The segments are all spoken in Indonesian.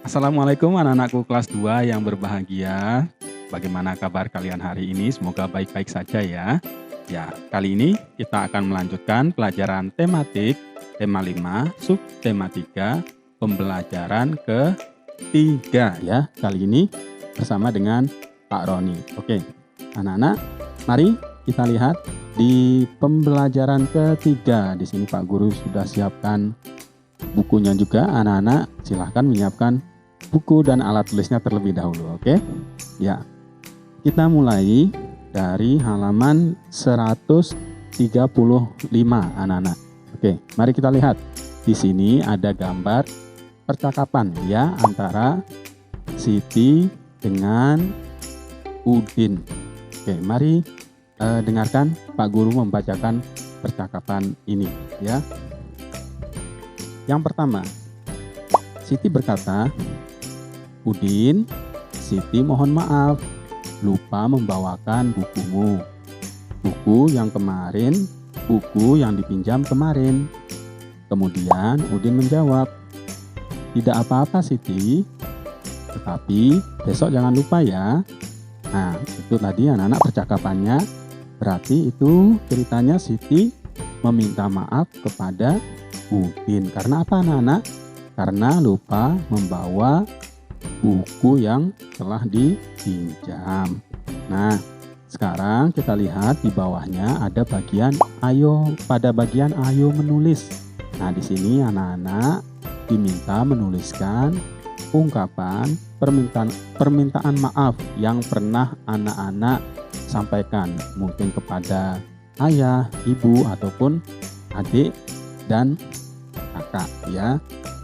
Assalamualaikum anak-anakku kelas 2 yang berbahagia. Bagaimana kabar kalian hari ini? Semoga baik-baik saja ya. Ya, kali ini kita akan melanjutkan pelajaran tematik tema 5, subtema 3, pembelajaran ketiga ya. Kali ini bersama dengan Pak Roni. Oke, anak-anak, mari kita lihat di pembelajaran ketiga. Di sini Pak Guru sudah siapkan bukunya juga. Anak-anak silahkan menyiapkan buku dan alat tulisnya terlebih dahulu. Oke ya, kita mulai dari halaman 135 anak-anak. Oke, mari kita lihat. Di sini ada gambar percakapan ya antara Siti dengan Udin. Oke, mari dengarkan Pak Guru membacakan percakapan ini ya. Yang pertama, Siti berkata, "Udin, Siti mohon maaf, lupa membawakan bukumu. Buku yang dipinjam kemarin." Kemudian Udin menjawab, "Tidak apa-apa Siti, tetapi besok jangan lupa ya." Nah, itu tadi anak-anak percakapannya. Berarti itu ceritanya Siti meminta maaf kepada Udin. Karena apa anak-anak? Karena lupa membawa buku yang telah dipinjam. Nah, sekarang kita lihat di bawahnya ada bagian ayo, pada bagian ayo menulis. Nah, di sini anak-anak diminta menuliskan ungkapan permintaan maaf yang pernah anak-anak sampaikan, mungkin kepada ayah, ibu, ataupun adik dan kakak ya.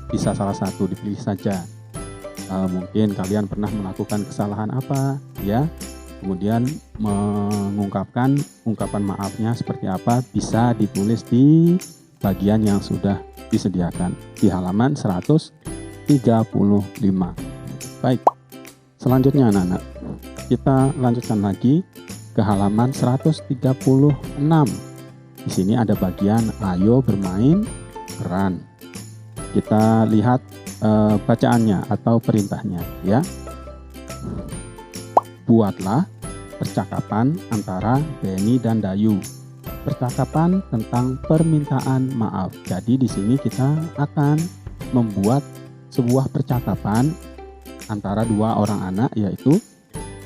Bisa salah satu, dipilih saja. Mungkin kalian pernah melakukan kesalahan apa ya, kemudian mengungkapkan ungkapan maafnya seperti apa, bisa ditulis di bagian yang sudah disediakan di halaman 135. Baik, selanjutnya anak-anak, kita lanjutkan lagi ke halaman 136. Di sini ada bagian ayo bermain peran. Kita lihat bacaannya atau perintahnya ya. Buatlah percakapan antara Benny dan Dayu. Percakapan tentang permintaan maaf. Jadi di sini kita akan membuat sebuah percakapan antara dua orang anak, yaitu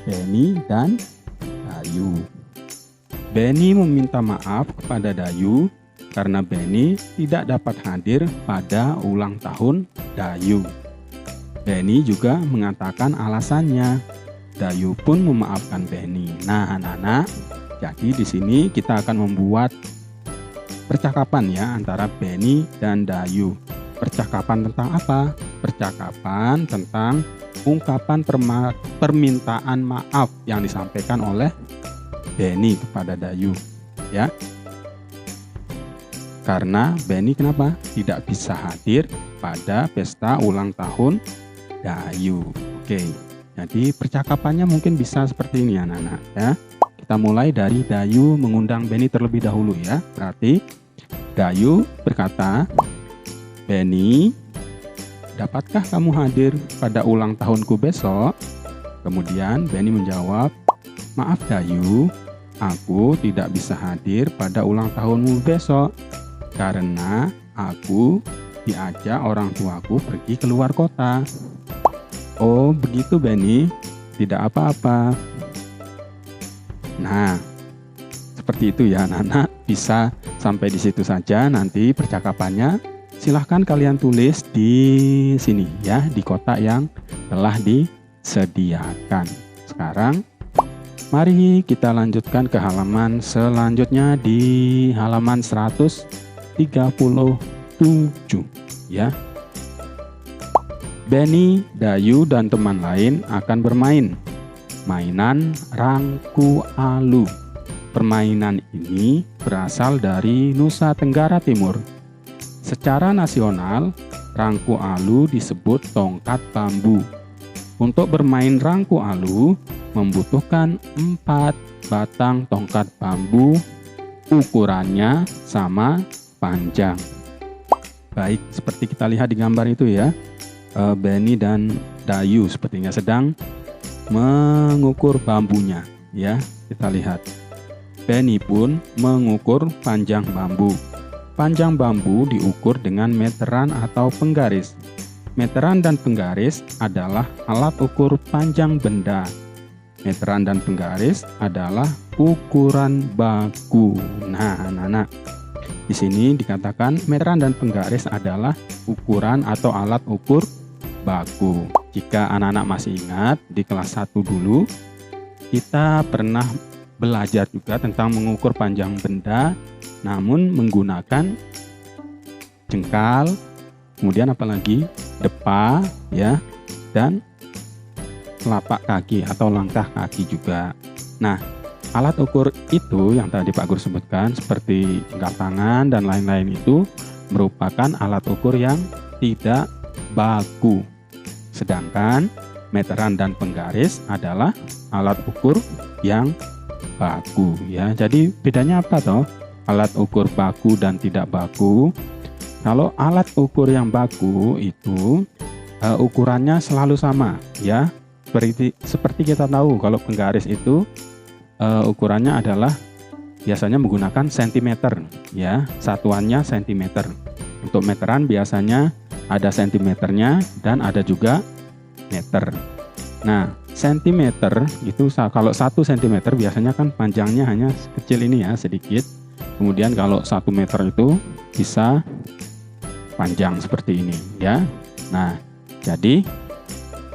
Benny dan Dayu. Benny meminta maaf kepada Dayu karena Benny tidak dapat hadir pada ulang tahun Dayu. Benny juga mengatakan alasannya. Dayu pun memaafkan Benny. Nah, anak-anak, jadi di sini kita akan membuat percakapan ya antara Benny dan Dayu. Percakapan tentang apa? Percakapan tentang ungkapan permintaan maaf yang disampaikan oleh Benny kepada Dayu ya. Karena Benny kenapa? Tidak bisa hadir pada pesta ulang tahun Dayu. Oke, jadi percakapannya mungkin bisa seperti ini anak-anak ya. Kita mulai dari Dayu mengundang Benny terlebih dahulu ya. Berarti Dayu berkata, "Benny, dapatkah kamu hadir pada ulang tahunku besok?" Kemudian Benny menjawab, "Maaf Dayu, aku tidak bisa hadir pada ulang tahunmu besok karena aku diajak orang tuaku pergi keluar kota." "Oh begitu Benny, tidak apa-apa." Nah, seperti itu ya anak-anak. Bisa sampai di situ saja nanti percakapannya. Silahkan kalian tulis di sini ya, di kotak yang telah disediakan. Sekarang mari kita lanjutkan ke halaman selanjutnya di halaman 137 ya. Benny, Dayu, dan teman lain akan bermain mainan rangku alu. Permainan ini berasal dari Nusa Tenggara Timur. Secara nasional, rangku alu disebut tongkat bambu. Untuk bermain rangku alu membutuhkan 4 batang tongkat bambu, ukurannya sama panjang. Baik, seperti kita lihat di gambar itu ya. Benny dan Dayu sepertinya sedang mengukur bambunya, ya. Kita lihat. Benny pun mengukur panjang bambu. Panjang bambu diukur dengan meteran atau penggaris. Meteran dan penggaris adalah alat ukur panjang benda. Meteran dan penggaris adalah ukuran baku. Nah, anak-anak, di sini dikatakan meteran dan penggaris adalah ukuran atau alat ukur baku. Jika anak-anak masih ingat, di kelas 1 dulu kita pernah belajar juga tentang mengukur panjang benda, namun menggunakan jengkal, kemudian apalagi depa, ya, dan telapak kaki atau langkah kaki juga. Nah, alat ukur itu yang tadi Pak Guru sebutkan seperti jengkal tangan dan lain-lain itu merupakan alat ukur yang tidak baku. Sedangkan meteran dan penggaris adalah alat ukur yang baku, ya. Jadi bedanya apa toh? Alat ukur baku dan tidak baku. Kalau alat ukur yang baku itu ukurannya selalu sama, ya. Seperti kita tahu kalau penggaris itu ukurannya adalah biasanya menggunakan sentimeter, ya, satuannya sentimeter. Untuk meteran biasanya ada sentimeternya dan ada juga meter. Nah, sentimeter itu kalau 1 sentimeter biasanya kan panjangnya hanya kecil ini, ya, sedikit. Kemudian kalau 1 meter itu bisa panjang seperti ini, ya. Nah, jadi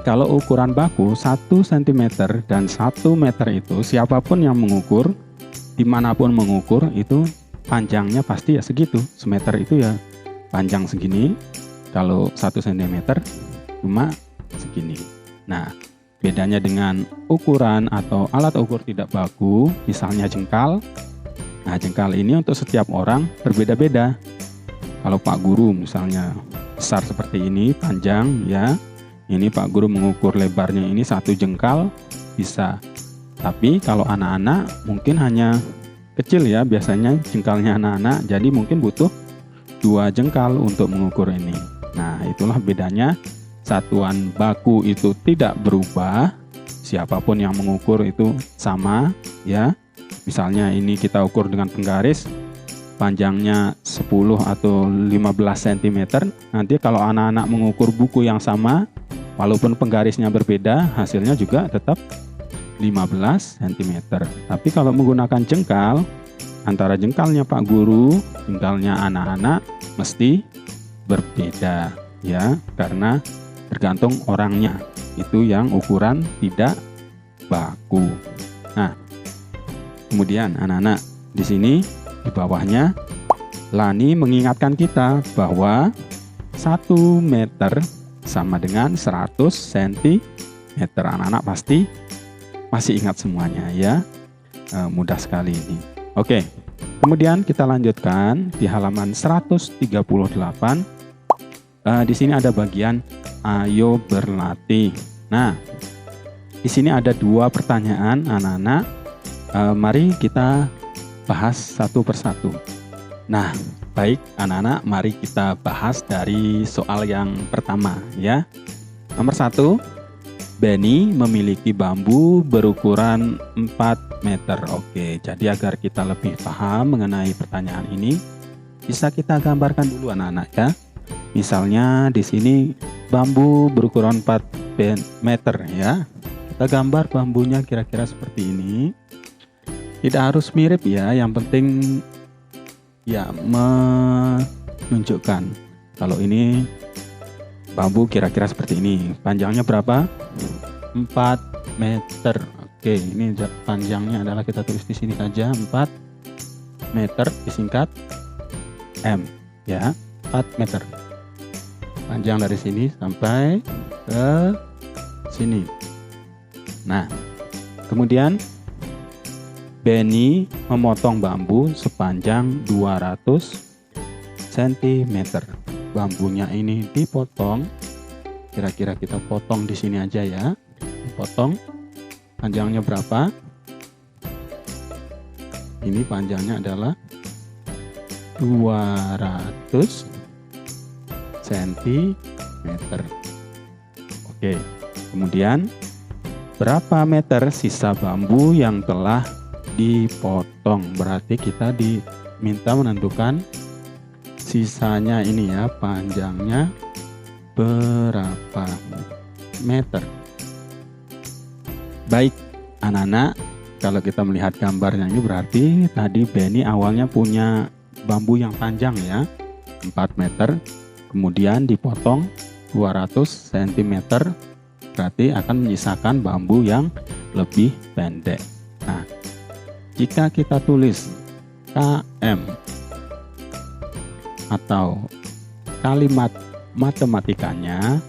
kalau ukuran baku 1 cm dan 1 meter itu siapapun yang mengukur, dimanapun mengukur itu panjangnya pasti ya segitu. Semeter itu ya panjang segini, kalau 1 cm cuma segini. Nah, bedanya dengan ukuran atau alat ukur tidak baku, misalnya jengkal. Nah, jengkal ini untuk setiap orang berbeda-beda. Kalau Pak Guru misalnya besar seperti ini, panjang, ya. Ini Pak Guru mengukur lebarnya ini 1 jengkal bisa. Tapi kalau anak-anak mungkin hanya kecil, ya, biasanya jengkalnya anak-anak, jadi mungkin butuh 2 jengkal untuk mengukur ini. Nah, itulah bedanya. Satuan baku itu tidak berubah, siapapun yang mengukur itu sama, ya. Misalnya ini kita ukur dengan penggaris, panjangnya 10 atau 15 cm. Nanti kalau anak-anak mengukur buku yang sama, walaupun penggarisnya berbeda, hasilnya juga tetap 15 cm. Tapi kalau menggunakan jengkal, antara jengkalnya Pak Guru, jengkalnya anak-anak mesti berbeda, ya, karena tergantung orangnya. Itu yang ukuran tidak baku. Nah, kemudian anak-anak di sini di bawahnya Lani mengingatkan kita bahwa 1 meter sama dengan 100 cm. Anak-anak pasti masih ingat semuanya, ya. Mudah sekali ini. Oke. Kemudian kita lanjutkan di halaman 138. Di sini ada bagian ayo berlatih. Nah, di sini ada 2 pertanyaan anak-anak. Mari kita bahas satu persatu. Nah, baik anak-anak, mari kita bahas dari soal yang pertama, ya. Nomor 1, Benny memiliki bambu berukuran 4 meter. Oke, jadi agar kita lebih paham mengenai pertanyaan ini, bisa kita gambarkan dulu anak-anak, ya. Misalnya di sini bambu berukuran 4 meter, ya. Kita gambar bambunya kira-kira seperti ini. Tidak harus mirip, ya, yang penting ya menunjukkan kalau ini bambu kira-kira seperti ini. Panjangnya berapa? 4 meter. Oke, ini panjangnya adalah kita tulis di sini saja 4 meter disingkat M, ya. 4 meter. Panjang dari sini sampai ke sini. Nah, kemudian Benny memotong bambu sepanjang 200 cm. Bambunya ini dipotong. Kira-kira kita potong di sini aja, ya. Potong. Panjangnya berapa? Ini panjangnya adalah 200 cm. Oke, kemudian berapa meter sisa bambu yang telah dipotong? Berarti kita diminta menentukan sisanya ini ya, panjangnya berapa meter. Baik anak-anak, kalau kita melihat gambarnya ini berarti tadi Benny awalnya punya bambu yang panjang ya, 4 meter, kemudian dipotong 200 cm, berarti akan menyisakan bambu yang lebih pendek. Nah, jika kita tulis KM atau kalimat matematikanya,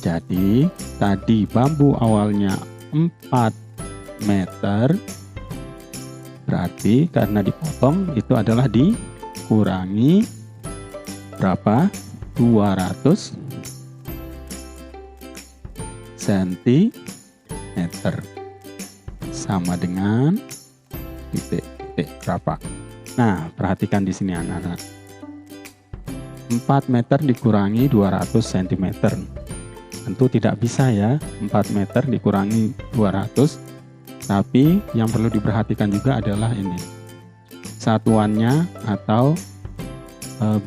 jadi tadi bambu awalnya 4 meter, berarti karena dipotong itu adalah dikurangi berapa? 200 cm sama dengan titik berapa? Nah, perhatikan di sini anak-anak. 4 meter dikurangi 200 cm. Tentu tidak bisa ya, 4 meter dikurangi 200. Tapi yang perlu diperhatikan juga adalah ini. Satuannya atau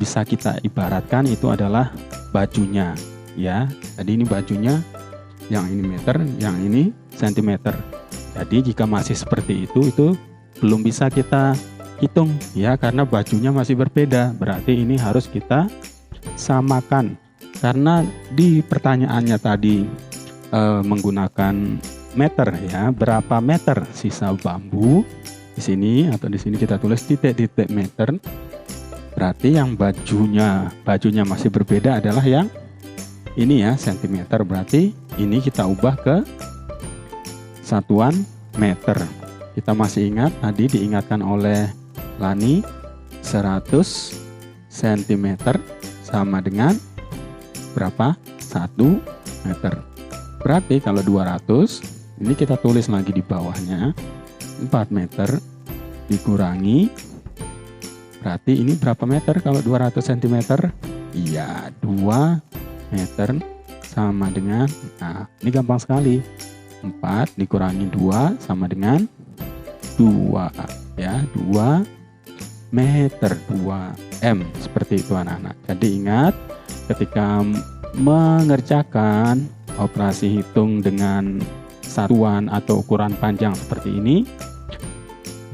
bisa kita ibaratkan itu adalah bajunya ya. Jadi ini bajunya, yang ini meter, yang ini sentimeter. Jadi jika masih seperti itu belum bisa kita hitung ya, karena bajunya masih berbeda. Berarti ini harus kita samakan. Karena di pertanyaannya tadi menggunakan meter ya, berapa meter sisa bambu di sini, atau di sini kita tulis titik-titik meter. Berarti yang bajunya masih berbeda adalah yang ini ya, sentimeter. Berarti ini kita ubah ke satuan meter. Kita masih ingat tadi diingatkan oleh Lani, 100 cm sama dengan berapa? 1 meter. Berarti kalau 200, ini kita tulis lagi di bawahnya, 4 meter dikurangi, berarti ini berapa meter kalau 200 cm? Iya, 2 meter sama dengan, nah ini gampang sekali, 4 dikurangi 2 sama dengan 2 ya, 2 meter, 2 M, seperti itu anak-anak. Jadi ingat, ketika mengerjakan operasi hitung dengan satuan atau ukuran panjang seperti ini,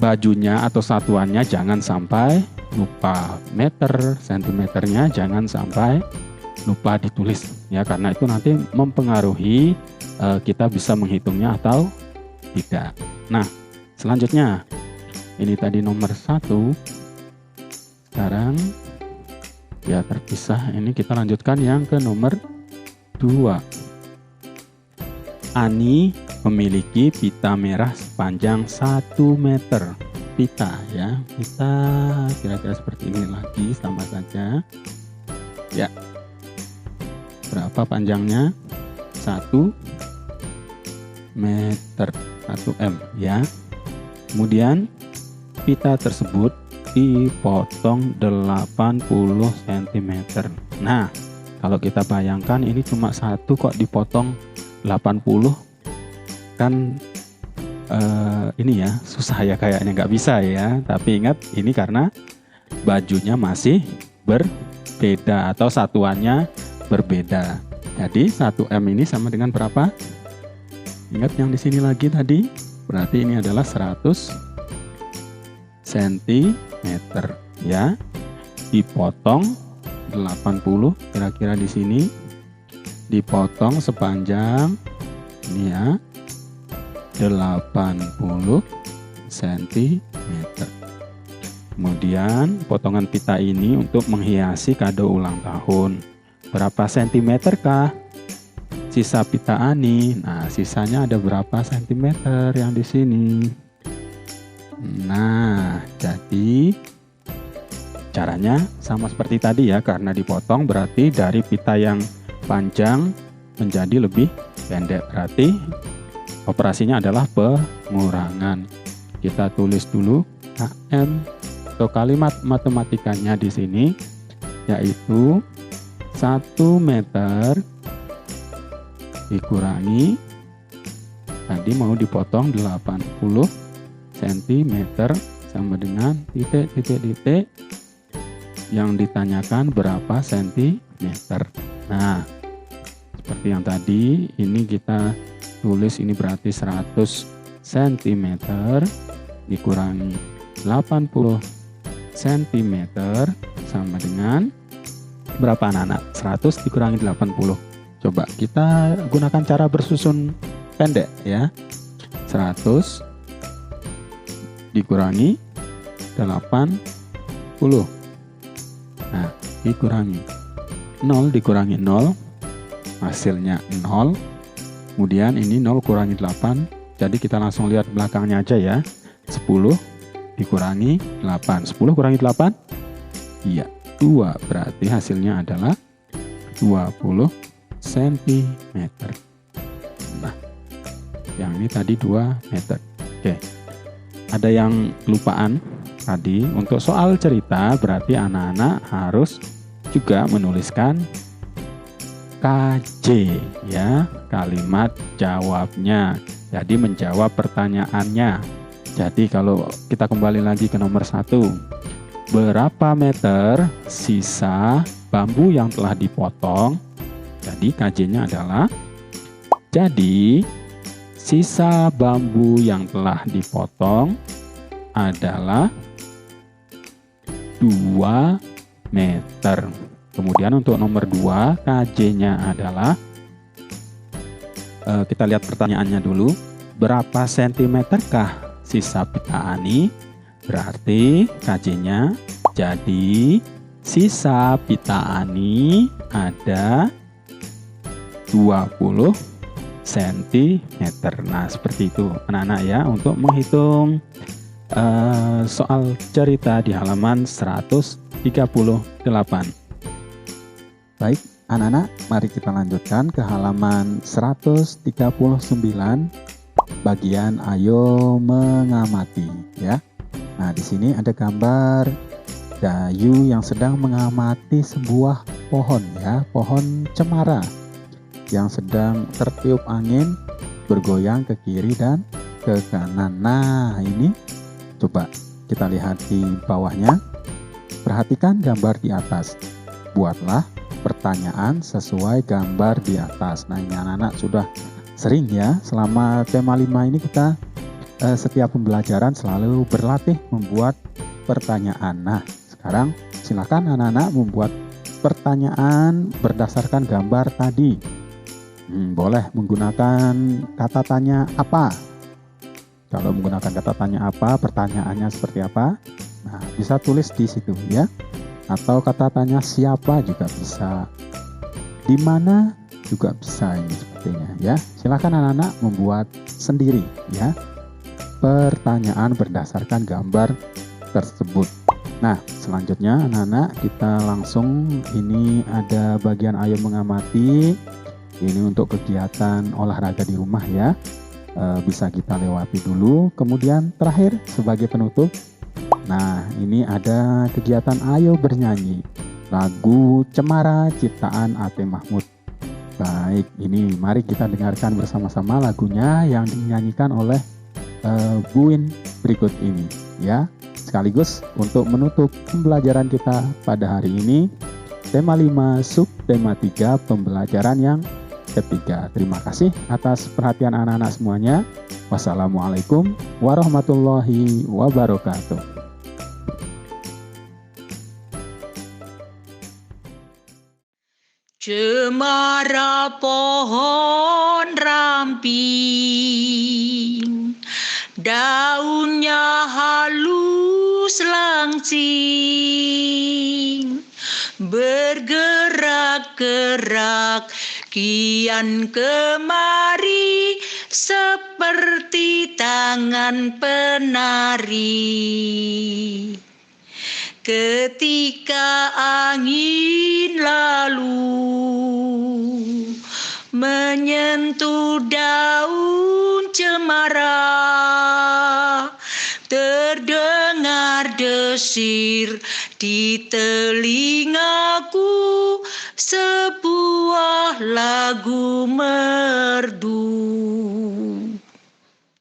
bajunya atau satuannya jangan sampai lupa, meter, sentimeternya jangan sampai lupa ditulis ya, karena itu nanti mempengaruhi kita bisa menghitungnya atau tidak. Nah, selanjutnya ini tadi nomor 1, sekarang ya terpisah, ini kita lanjutkan yang ke nomor 2. Ani memiliki pita merah sepanjang 1 meter. Pita ya, pita kira-kira seperti ini lagi, sama saja ya. Berapa panjangnya? 1 meter, 1 M ya. Kemudian pita tersebut dipotong 80 cm. Nah, kalau kita bayangkan ini cuma 1 kok dipotong 80, kan ini ya susah ya, kayaknya nggak bisa ya. Tapi ingat, ini karena bajunya masih berbeda atau satuannya berbeda. Jadi 1 M ini sama dengan berapa? Ingat yang di sini lagi tadi, berarti ini adalah 100 cm ya. Dipotong 80, kira-kira di sini dipotong sepanjang ini ya, 80 cm. Kemudian potongan pita ini untuk menghiasi kado ulang tahun. Berapa sentimeter kah sisa pita Ani? Nah, sisanya ada berapa sentimeter yang di sini? Nah, jadi caranya sama seperti tadi ya, karena dipotong berarti dari pita yang panjang menjadi lebih pendek, berarti operasinya adalah pengurangan. Kita tulis dulu KM atau kalimat matematikanya di sini, yaitu 1 meter dikurangi, tadi mau dipotong 80 cm sama dengan titik. Yang ditanyakan berapa sentimeter. Nah, seperti yang tadi, ini kita tulis ini berarti 100 cm dikurangi 80 cm sama dengan berapa anak-anak? 100 dikurangi 80. Coba kita gunakan cara bersusun pendek ya. 100 dikurangi 80. Nah, dikurangi 0 dikurangi 0, hasilnya 0. Kemudian ini 0 kurangi 8, jadi kita langsung lihat belakangnya aja ya. 10 dikurangi 8, 10 kurangi 8, iya 2, berarti hasilnya adalah 20 cm. Nah, yang ini tadi 2 meter. Oke, ada yang kelupaan tadi. Untuk soal cerita berarti anak-anak harus juga menuliskan KJ ya, kalimat jawabnya. Jadi menjawab pertanyaannya. Jadi kalau kita kembali lagi ke nomor 1, berapa meter sisa bambu yang telah dipotong? Jadi KJ-nya adalah, jadi sisa bambu yang telah dipotong adalah 2 meter. Kemudian untuk nomor 2, KJ-nya adalah, kita lihat pertanyaannya dulu. Berapa sentimeterkah sisa pita Ani? Berarti KJ-nya, jadi sisa pita Ani ada 20 cm. Nah, seperti itu anak-anak ya, untuk menghitung soal cerita di halaman 138. Baik anak-anak, mari kita lanjutkan ke halaman 139, bagian ayo mengamati ya. Nah, di sini ada gambar Dayu yang sedang mengamati sebuah pohon ya, pohon cemara yang sedang tertiup angin bergoyang ke kiri dan ke kanan. Nah, ini coba kita lihat di bawahnya. Perhatikan gambar di atas. Buatlah pertanyaan sesuai gambar di atas. Nah, ini anak-anak sudah sering ya, selama tema 5 ini kita setiap pembelajaran selalu berlatih membuat pertanyaan. Nah, sekarang silakan anak-anak membuat pertanyaan berdasarkan gambar tadi. Boleh menggunakan kata tanya apa. Kalau menggunakan kata tanya apa, pertanyaannya seperti apa? Nah, bisa tulis di situ ya. Atau kata tanya siapa juga bisa, di mana juga bisa, ini sepertinya ya. Silakan anak-anak membuat sendiri ya pertanyaan berdasarkan gambar tersebut. Nah, selanjutnya anak-anak kita langsung, ini ada bagian ayo mengamati. Ini untuk kegiatan olahraga di rumah ya, bisa kita lewati dulu. Kemudian terakhir sebagai penutup, nah ini ada kegiatan ayo bernyanyi lagu Cemara ciptaan A.T. Mahmud. Baik, ini mari kita dengarkan bersama-sama lagunya yang dinyanyikan oleh Buin berikut ini ya. Sekaligus untuk menutup pembelajaran kita pada hari ini, tema 5 sub tema 3 pembelajaran yang ketiga. Terima kasih atas perhatian anak-anak semuanya. Wassalamualaikum warahmatullahi wabarakatuh. Cemara pohon ramping, daunnya halus langsing, bergerak-gerak kian kemari seperti tangan penari. Ketika angin lalu menyentuh daun cemara, terdengar desir di telingaku sebuah lagu merdu.